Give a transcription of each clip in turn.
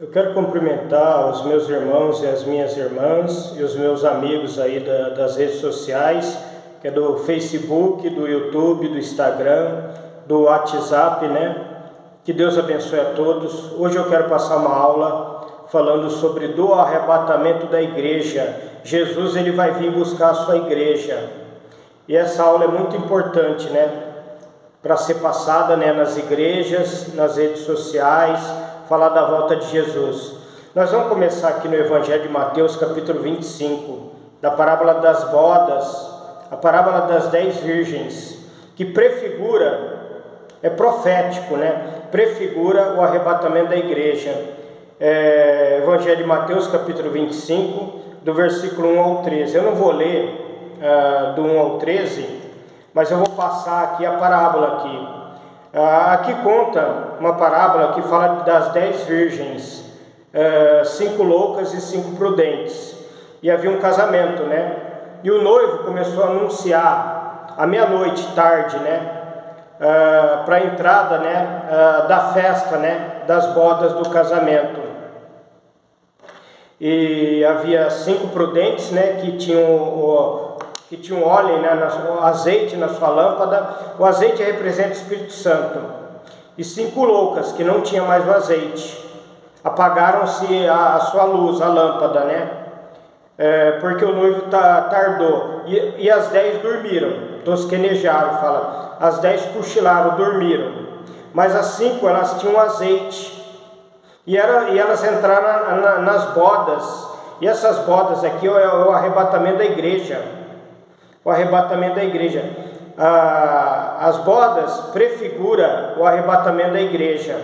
Eu quero cumprimentar os meus irmãos e as minhas irmãs e os meus amigos aí das redes sociais, que é do Facebook, do YouTube, do Instagram, do WhatsApp, né? Que Deus abençoe a todos. Hoje eu quero passar uma aula falando sobre do arrebatamento da igreja. Jesus, ele vai vir buscar a sua igreja. E essa aula é muito importante, né? Para ser passada, né, nas igrejas, nas redes sociais, falar da volta de Jesus. Nós vamos começar aqui no Evangelho de Mateus, capítulo 25, da parábola das bodas, a parábola das 10 virgens, que prefigura, é profético, né? Prefigura o arrebatamento da igreja. Evangelho de Mateus, capítulo 25, do versículo 1 ao 13. Eu não vou ler do 1 ao 13, mas eu vou passar aqui a parábola aqui. Aqui conta uma parábola que fala das 10 virgens, 5 loucas e 5 prudentes. E havia um casamento, né? E o noivo começou a anunciar à meia-noite, tarde, né? Para a entrada, né? Da festa, né? Das bodas do casamento. E havia 5 prudentes, né? Que tinham óleo, né, azeite na sua lâmpada. O azeite representa o Espírito Santo. E 5 loucas que não tinham mais o azeite. Apagaram-se a sua luz, a lâmpada, né? Porque o noivo tardou. E as 10 dormiram, tosquenejaram, fala. As 10 cochilaram, dormiram. Mas as 5, elas tinham azeite. E elas entraram nas bodas. E essas bodas aqui é o arrebatamento da igreja. O arrebatamento da igreja. As bodas prefigura o arrebatamento da igreja,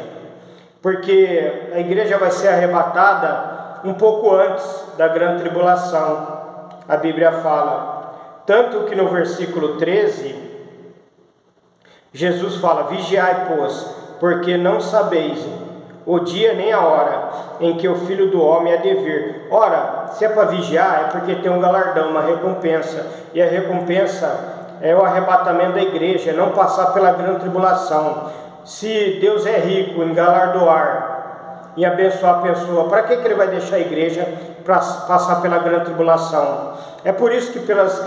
porque a igreja vai ser arrebatada um pouco antes da grande tribulação, a Bíblia fala. Tanto que no versículo 13, Jesus fala: vigiai, pois, porque não sabeis o dia nem a hora em que o Filho do Homem há de vir. Ora, se é para vigiar, é porque tem um galardão, uma recompensa. E a recompensa é o arrebatamento da igreja, não passar pela grande tribulação. Se Deus é rico em galardoar, em abençoar a pessoa, para que Ele vai deixar a igreja para passar pela grande tribulação? É por isso que pelas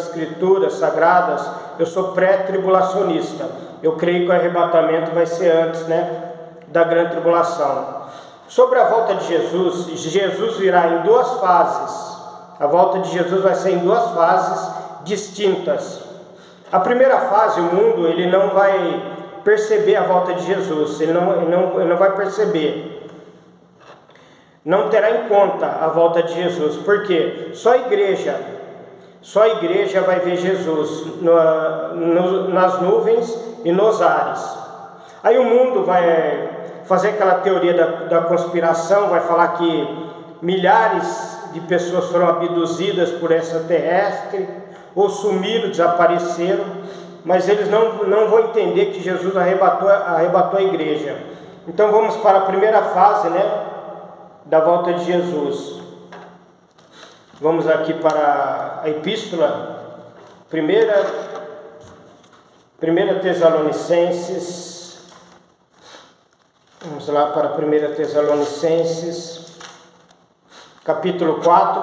escrituras sagradas, eu sou pré-tribulacionista. Eu creio que o arrebatamento vai ser antes, né, da grande tribulação. Sobre a volta de Jesus, Jesus virá em 2 fases. A volta de Jesus vai ser em 2 fases distintas. A primeira fase, o mundo, ele não vai perceber a volta de Jesus, ele não vai perceber, não terá em conta a volta de Jesus, porque só a igreja vai ver Jesus nas nuvens e nos ares. Aí o mundo vai fazer aquela teoria da conspiração, vai falar que milhares de pessoas foram abduzidas por extraterrestre, ou sumiram, desapareceram, mas eles não vão entender que Jesus arrebatou a igreja. Então vamos para a primeira fase, né, da volta de Jesus. Vamos aqui para a epístola, 1 Tessalonicenses. Vamos lá para 1 Tessalonicenses, capítulo 4,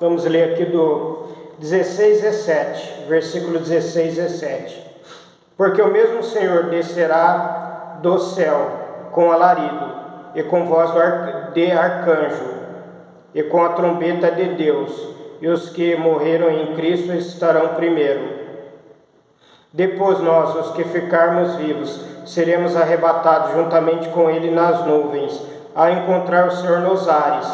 vamos ler aqui do 16 e 7, versículo 16 e 7. Porque o mesmo Senhor descerá do céu com alarido, e com voz de arcanjo, e com a trombeta de Deus, e os que morreram em Cristo estarão primeiro. Depois nós, os que ficarmos vivos, seremos arrebatados juntamente com Ele nas nuvens, a encontrar o Senhor nos ares,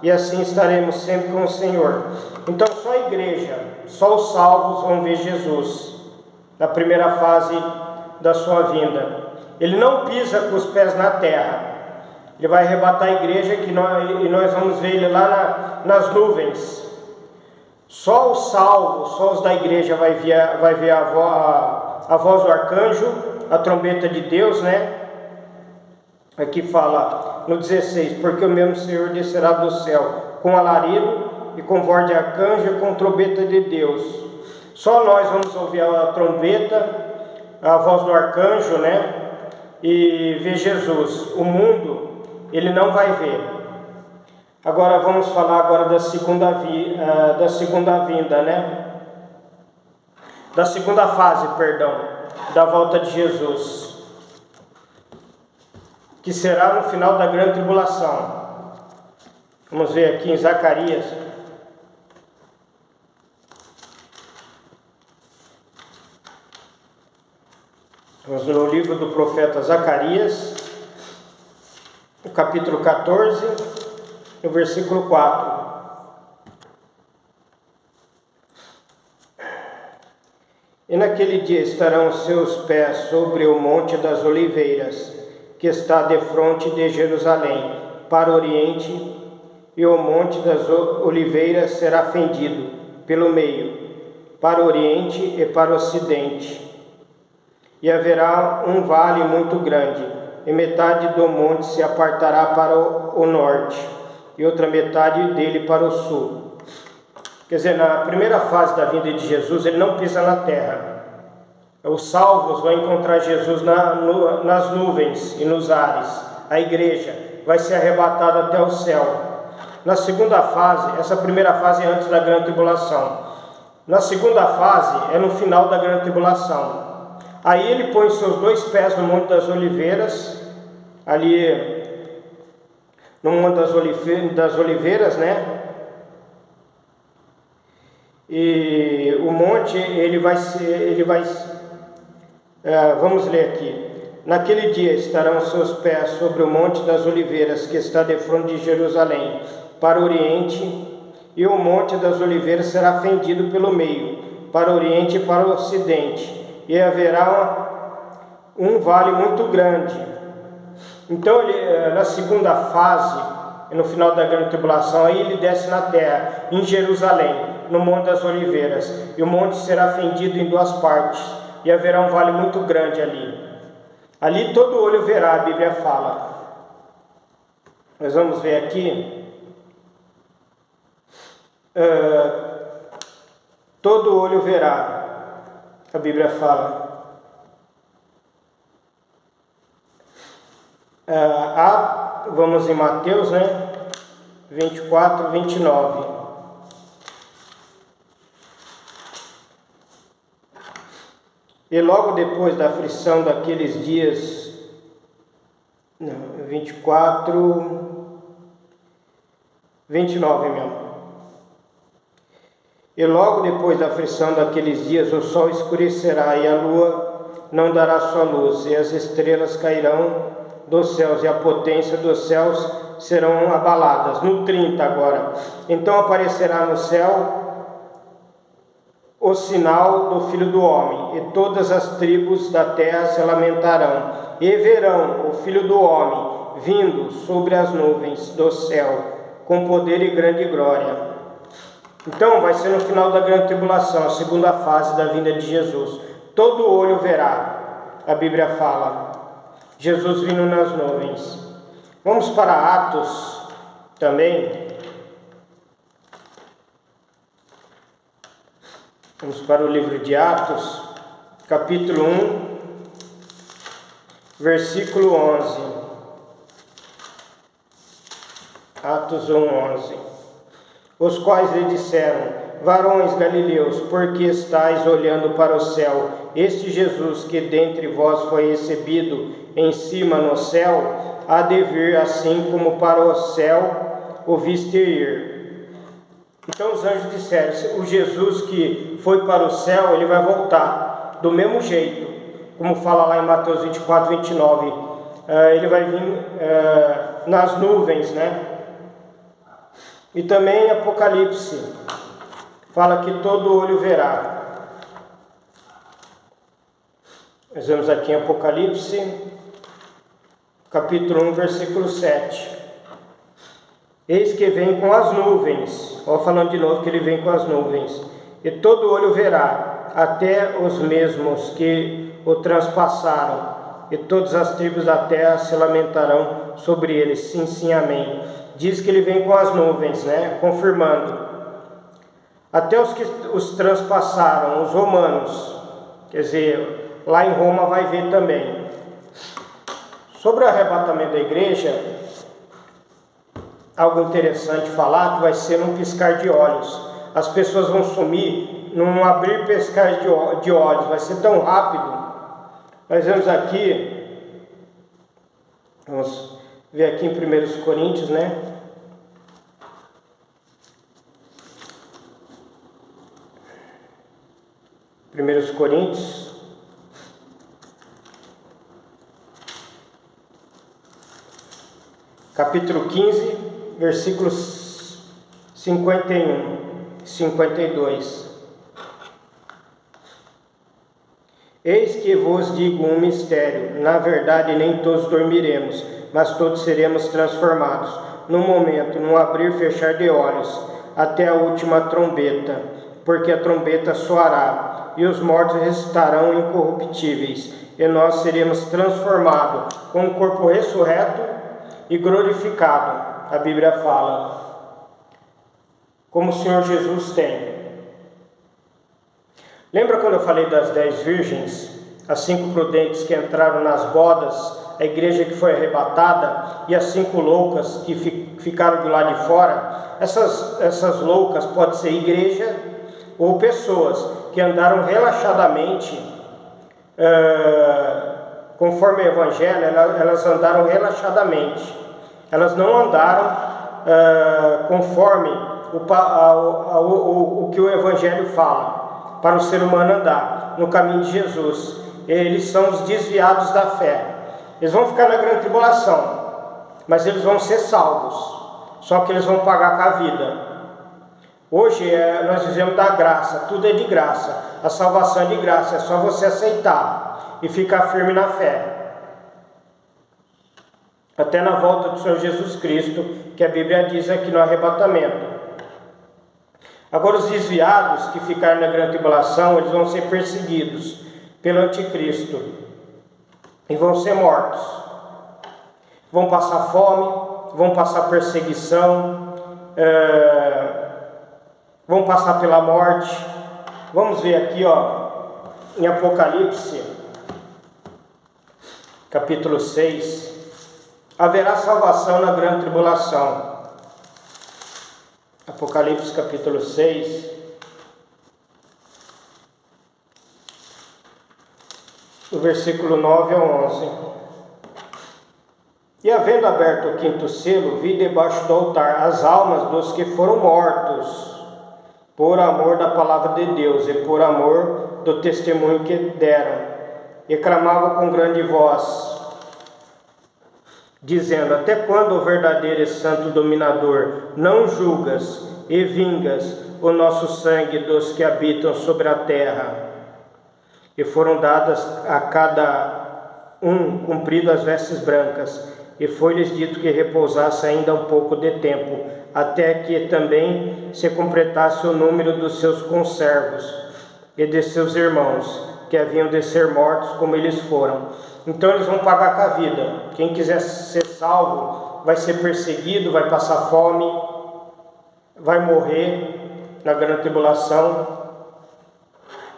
e assim estaremos sempre com o Senhor. Então só a igreja, só os salvos vão ver Jesus na primeira fase da sua vinda. Ele não pisa com os pés na terra. Ele vai arrebatar a igreja e nós vamos ver Ele lá nas nuvens. Só os salvos, só os da igreja vai ver a voz do arcanjo, a trombeta de Deus, né? Aqui fala no 16: porque o mesmo Senhor descerá do céu com alarido, e com voz de arcanjo, e com trombeta de Deus. Só nós vamos ouvir a trombeta, a voz do arcanjo, né? E ver Jesus. O mundo ele não vai ver. Agora vamos falar agora da segunda vinda, né? Da segunda fase, perdão, da volta de Jesus, que será no final da grande tribulação. Vamos ver aqui em Zacarias. Vamos no livro do profeta Zacarias, no capítulo 14, no versículo 4. E naquele dia estarão os seus pés sobre o monte das oliveiras, que está defronte de Jerusalém, para o oriente, e o monte das oliveiras será fendido pelo meio, para o oriente e para o ocidente. E haverá um vale muito grande, e metade do monte se apartará para o norte, e outra metade dele para o sul. Quer dizer, na primeira fase da vinda de Jesus, ele não pisa na terra. Os salvos vão encontrar Jesus nas nuvens e nos ares. A igreja vai ser arrebatada até o céu. Na segunda fase, essa primeira fase é antes da grande tribulação. Na segunda fase é no final da grande tribulação. Aí ele põe seus 2 pés no Monte das Oliveiras, ali no Monte das Oliveiras, né? E o monte, vamos ler aqui. Naquele dia estarão seus pés sobre o Monte das Oliveiras, que está defronte de Jerusalém, para o oriente, e o Monte das Oliveiras será fendido pelo meio, para o oriente e para o ocidente. E haverá um vale muito grande. Então, na segunda fase, no final da grande tribulação, aí ele desce na terra, em Jerusalém, no Monte das Oliveiras, e o monte será fendido em 2 partes, e haverá um vale muito grande ali. Ali todo olho verá, a Bíblia fala. Nós vamos ver aqui. Todo olho verá. A Bíblia fala. Vamos em Mateus, né? 24, 29. E logo depois da aflição daqueles dias, 29 mesmo. E logo depois da aflição daqueles dias, o sol escurecerá e a lua não dará sua luz, e as estrelas cairão dos céus, e a potência dos céus serão abaladas. No 30 agora. Então aparecerá no céu o sinal do Filho do Homem, e todas as tribos da terra se lamentarão, e verão o Filho do Homem vindo sobre as nuvens do céu, com poder e grande glória. Então vai ser no final da grande tribulação, a segunda fase da vinda de Jesus. Todo olho verá, a Bíblia fala, Jesus vindo nas nuvens. Vamos para Atos também. Vamos para o livro de Atos, capítulo 1, versículo 11. Atos 1, 11. Os quais lhe disseram: varões galileus, por que estáis olhando para o céu? Este Jesus que dentre vós foi recebido em cima no céu, há de vir assim como para o céu o viste ir. Então os anjos disseram: o Jesus que foi para o céu, ele vai voltar do mesmo jeito, como fala lá em Mateus 24, 29. Ele vai vir nas nuvens, né? E também em Apocalipse fala que todo olho verá. Nós vemos aqui em Apocalipse, capítulo 1, versículo 7. Eis que vem com as nuvens. Ó, falando de novo que ele vem com as nuvens. E todo olho verá, até os mesmos que o transpassaram. E todas as tribos da terra se lamentarão sobre ele. Sim, sim, amém. Diz que ele vem com as nuvens, né? Confirmando. Até os que os transpassaram, os romanos. Quer dizer, lá em Roma vai ver também. Sobre o arrebatamento da igreja, algo interessante falar, que vai ser num piscar de olhos. As pessoas vão sumir num abrir e piscar de olhos, vai ser tão rápido. Nós vemos aqui, vamos ver aqui em 1 Coríntios, né? 1 Coríntios, capítulo 15, versículos 51 e 52. Eis que vos digo um mistério, na verdade nem todos dormiremos, mas todos seremos transformados, num momento, num abrir e fechar de olhos, até a última trombeta, porque a trombeta soará, e os mortos restarão incorruptíveis, e nós seremos transformados com um corpo ressurreto e glorificado. A Bíblia fala, como o Senhor Jesus tem. Lembra quando eu falei das 10 virgens, as 5 prudentes que entraram nas bodas, a igreja que foi arrebatada, e as 5 loucas que ficaram do lado de fora? Essas loucas podem ser igreja ou pessoas que andaram relaxadamente, conforme o Evangelho, elas andaram relaxadamente. Elas não andaram conforme o que o Evangelho fala, para o ser humano andar no caminho de Jesus. Eles são os desviados da fé. Eles vão ficar na grande tribulação, mas eles vão ser salvos, só que eles vão pagar com a vida. Hoje nós vivemos da graça, tudo é de graça, a salvação é de graça, é só você aceitar e ficar firme na fé. Até na volta do Senhor Jesus Cristo, que a Bíblia diz aqui no arrebatamento. Agora os desviados que ficaram na grande tribulação, eles vão ser perseguidos pelo anticristo e vão ser mortos. Vão passar fome, vão passar perseguição, vão passar pela morte. Vamos ver aqui, em Apocalipse, capítulo 6. Haverá salvação na grande tribulação. Apocalipse, capítulo 6. Do versículo 9 ao 11. E havendo aberto o 5º selo, vi debaixo do altar as almas dos que foram mortos por amor da palavra de Deus e por amor do testemunho que deram, e clamavam com grande voz, dizendo: até quando, o verdadeiro e santo dominador, não julgas e vingas o nosso sangue dos que habitam sobre a terra? E foram dadas a cada um cumprido as vestes brancas, e foi-lhes dito que repousasse ainda um pouco de tempo, até que também se completasse o número dos seus conservos e de seus irmãos, que haviam de ser mortos como eles foram. Então eles vão pagar com a vida. Quem quiser ser salvo vai ser perseguido, vai passar fome, vai morrer na grande tribulação,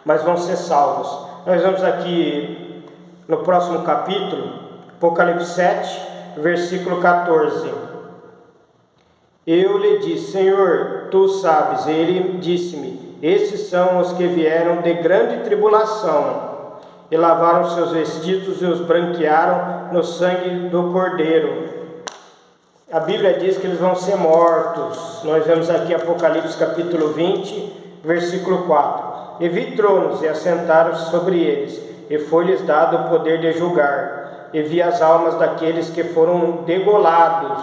mas vão ser salvos. Nós vamos aqui no próximo capítulo, Apocalipse 7, versículo 14. Eu lhe disse: Senhor, tu sabes. E ele disse-me: esses são os que vieram de grande tribulação, e lavaram seus vestidos e os branquearam no sangue do Cordeiro. A Bíblia diz que eles vão ser mortos. Nós vemos aqui Apocalipse capítulo 20, versículo 4. E vi tronos, e assentaram-se sobre eles, e foi-lhes dado o poder de julgar. E vi as almas daqueles que foram degolados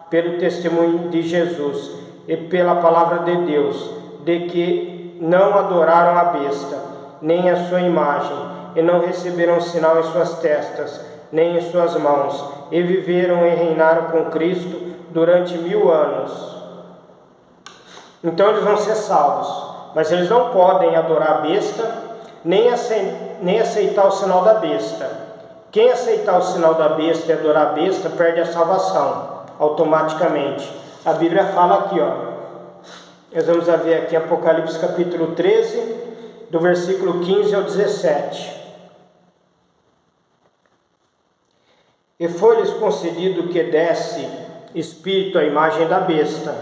pelo testemunho de Jesus e pela palavra de Deus, de que não adoraram a besta, nem a sua imagem, e não receberam sinal em suas testas, nem em suas mãos, e viveram e reinaram com Cristo durante 1000 anos. Então eles vão ser salvos, mas eles não podem adorar a besta, nem aceitar o sinal da besta. Quem aceitar o sinal da besta e adorar a besta perde a salvação automaticamente. A Bíblia fala aqui, nós vamos ver aqui Apocalipse capítulo 13, do versículo 15 ao 17. E foi-lhes concedido que desse espírito a imagem da besta,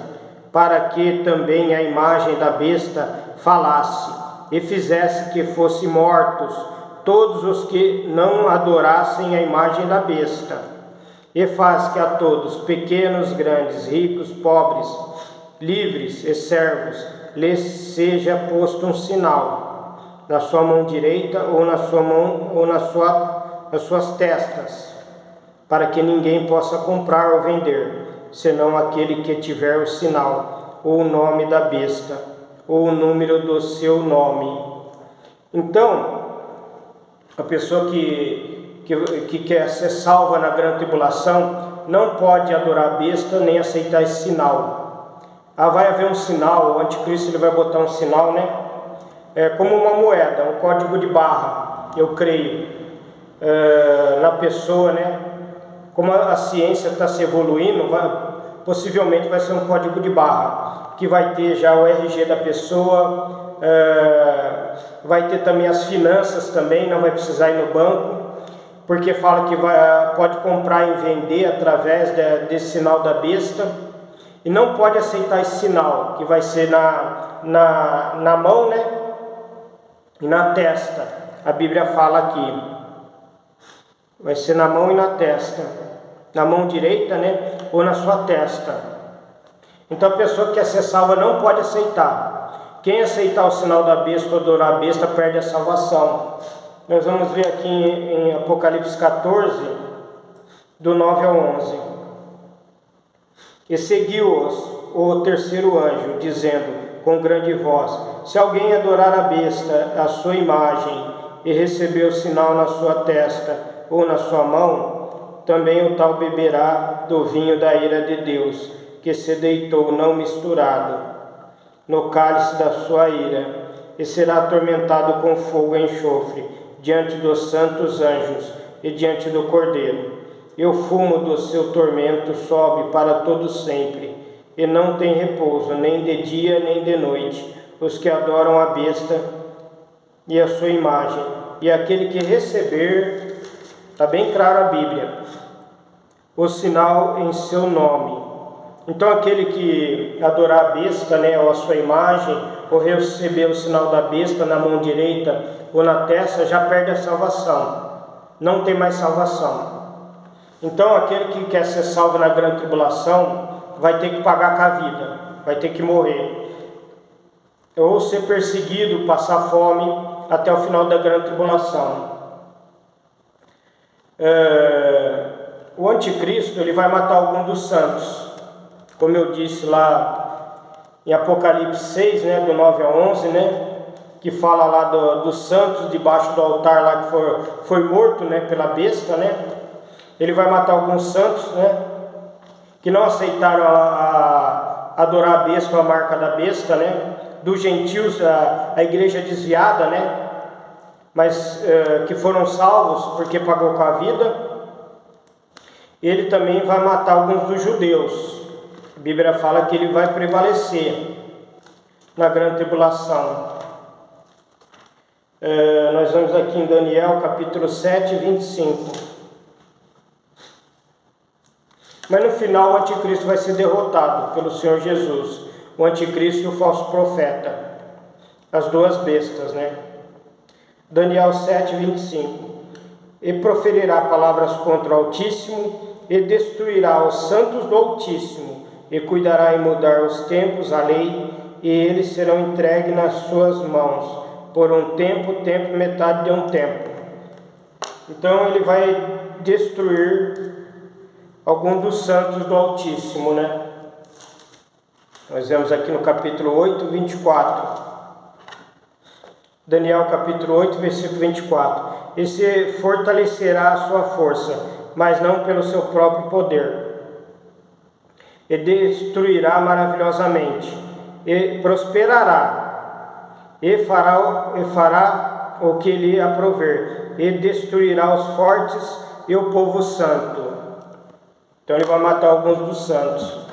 para que também a imagem da besta falasse, e fizesse que fossem mortos todos os que não adorassem a imagem da besta. E faz que a todos, pequenos, grandes, ricos, pobres, livres e servos, lhes seja posto um sinal na sua mão direita ou na sua mão ou nas suas testas, para que ninguém possa comprar ou vender, senão aquele que tiver o sinal ou o nome da besta ou o número do seu nome. Então, a pessoa que quer ser salva na grande tribulação não pode adorar a besta nem aceitar esse sinal. Vai haver um sinal, o anticristo ele vai botar um sinal, né? É como uma moeda, um código de barra, eu creio, na pessoa, né? Como a ciência está se evoluindo, possivelmente vai ser um código de barra, que vai ter já o RG da pessoa, vai ter também as finanças também, não vai precisar ir no banco, porque fala que pode comprar e vender através desse sinal da besta, e não pode aceitar esse sinal, que vai ser na mão, né? E na testa. A Bíblia fala aqui, vai ser na mão e na testa, na mão direita, né? Ou na sua testa. Então a pessoa que quer ser salva não pode aceitar. Quem aceitar o sinal da besta ou adorar a besta perde a salvação. Nós vamos ver aqui em Apocalipse 14, do 9 ao 11. E seguiu-os o terceiro anjo, dizendo com grande voz: se alguém adorar a besta, a sua imagem, e receber o sinal na sua testa ou na sua mão, também o tal beberá do vinho da ira de Deus, que se deitou não misturado no cálice da sua ira, e será atormentado com fogo e enxofre, diante dos santos anjos e diante do Cordeiro. E o fumo do seu tormento sobe para todo sempre, e não tem repouso, nem de dia nem de noite, os que adoram a besta e a sua imagem. E aquele que receber, está bem claro a Bíblia, o sinal em seu nome. Então aquele que adorar a besta, né, ou a sua imagem, ou receber o sinal da besta na mão direita ou na testa, já perde a salvação, não tem mais salvação. Então aquele que quer ser salvo na grande tribulação vai ter que pagar com a vida, vai ter que morrer, ou ser perseguido, passar fome até o final da grande tribulação. O anticristo ele vai matar algum dos santos, como eu disse lá em Apocalipse 6, né, do 9 a 11, né, que fala lá dos santos debaixo do altar lá que foi morto, né, pela besta, né. Ele vai matar alguns santos, né, que não aceitaram adorar a besta ou a marca da besta, né, dos gentios, a igreja desviada, né, mas que foram salvos porque pagou com a vida. Ele também vai matar alguns dos judeus. A Bíblia fala que ele vai prevalecer na grande tribulação. Nós vamos aqui em Daniel capítulo 7, 25. Mas no final o anticristo vai ser derrotado pelo Senhor Jesus. O anticristo e o falso profeta. As duas bestas, né? Daniel 7, 25. E proferirá palavras contra o Altíssimo, e destruirá os santos do Altíssimo, e cuidará em mudar os tempos, a lei, e eles serão entregues nas suas mãos, por um tempo, metade de um tempo. Então ele vai destruir algum dos santos do Altíssimo, né? Nós vemos aqui no capítulo 8, 24. Daniel capítulo 8, versículo 24. E se fortalecerá a sua força, mas não pelo seu próprio poder. E destruirá maravilhosamente, e prosperará, e fará o que lhe aprover, e destruirá os fortes e o povo santo. Então ele vai matar alguns dos santos.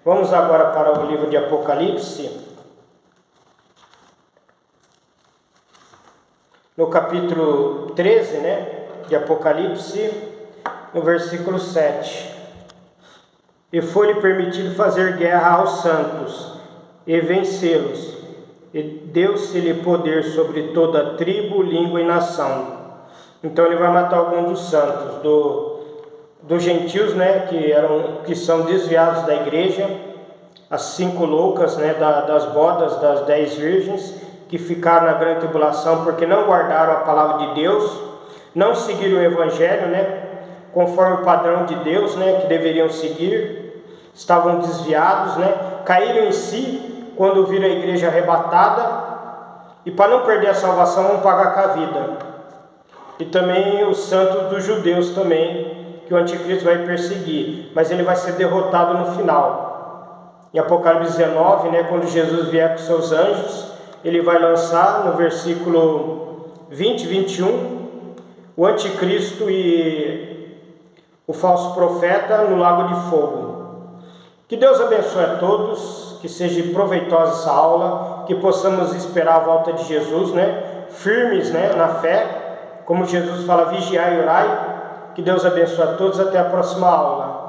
Vamos agora para o livro de Apocalipse. No capítulo 13, né, de Apocalipse, no versículo 7. E foi-lhe permitido fazer guerra aos santos e vencê-los. E deu-se-lhe poder sobre toda tribo, língua e nação. Então ele vai matar alguns dos santos, dos gentios, né, que são desviados da igreja, as 5 loucas, né, das bodas das 10 virgens, que ficaram na grande tribulação porque não guardaram a palavra de Deus, não seguiram o evangelho, né, conforme o padrão de Deus, né, que deveriam seguir, estavam desviados, né, caíram em si quando viram a igreja arrebatada, e para não perder a salvação vão pagar com a vida. E também os santos dos judeus também, que o anticristo vai perseguir, mas ele vai ser derrotado no final. Em Apocalipse 19, né, quando Jesus vier com seus anjos, ele vai lançar no versículo 20 e 21, o anticristo e o falso profeta no lago de fogo. Que Deus abençoe a todos, que seja proveitosa essa aula, que possamos esperar a volta de Jesus, né, firmes, né, na fé, como Jesus fala, vigiai e orai. Que Deus abençoe a todos, até a próxima aula.